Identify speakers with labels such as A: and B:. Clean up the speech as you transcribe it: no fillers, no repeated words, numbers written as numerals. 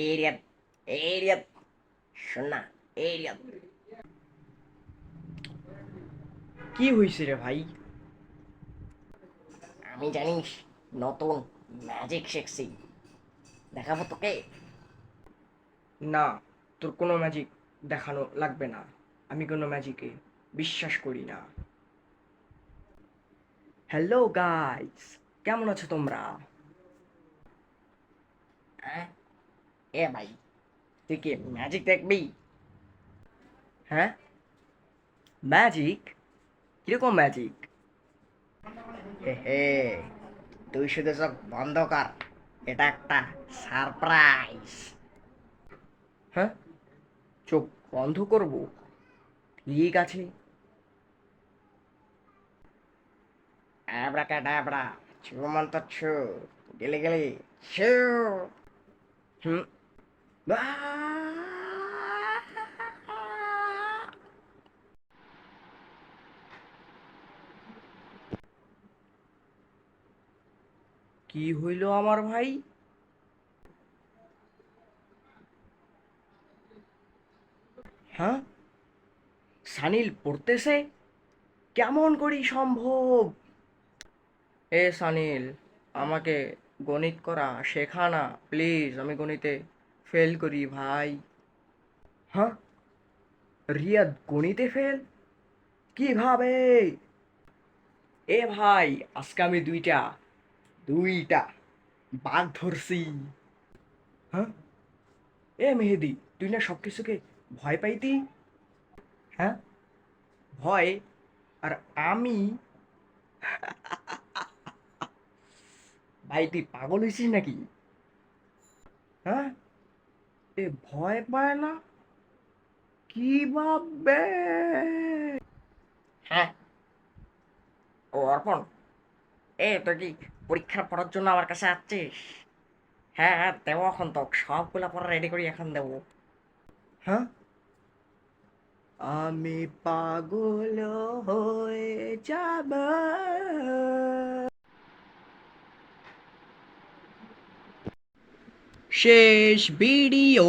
A: এরিয়াত এরিয়াত শোন না, এরিয়াত।
B: কি হয়েছে রে ভাই?
A: আমি জানিস নতুন ম্যাজিক শিখছি, দেখাবো তোকে।
B: না, তোর কোনো ম্যাজিক দেখানো লাগবে না। আমি কোনো ম্যাজিকে বিশ্বাস করি না। হ্যালো গাইস, কেমন আছো তোমরা?
A: হ্যাঁ, এ ভাই, তুই কি ম্যাজিক দেখবি?
B: হ্যাঁ, ম্যাজিক? কিরকম ম্যাজিক?
A: হে হে, তুই শুধু চোখ বন্ধ কর, এটা একটা সারপ্রাইজ।
B: হ্যাঁ, চোখ বন্ধ করব? ঠিক আছে।
A: অ্যাব্রাকাডাব্রা, ছু মন্ত ছু, গেলে গেলে ছু।
B: হুম। আহ! কি হইল আমার ভাই? হ্যাঁ, সানিল পড়তেছে? কেমন করি সম্ভব? এ সানিল, আমাকে গণিত করা শেখা না প্লিজ। আমি গণিতে ফেল করি ভাই। হ্যাঁ, রিয়াদ গণিতে ফেল? কিভাবে? এ ভাই, আজকে আমি দুইটা দুইটা বাঘ ধরছি। হ্যাঁ, এ মেহেদি, তুই না সব কিছুকে ভয় পাইতি? হ্যাঁ, ভয়? আর আমি? ভাই তুই পাগল হয়েছিস নাকি? হ্যাঁ, এ ভয় পায় না? কি ভাববে?
A: হ্যাঁ, ও অর্পণ, তুই কি পরীক্ষা পড়ার জন্য আমার কাছে আসছিস? হ্যাঁ হ্যাঁ, দেবো এখন, তো সবগুলা পড়া রেডি করি এখন দেবো।
B: হ্যাঁ, আমি পাগল হয়ে যাব। শেষ ভিডিও।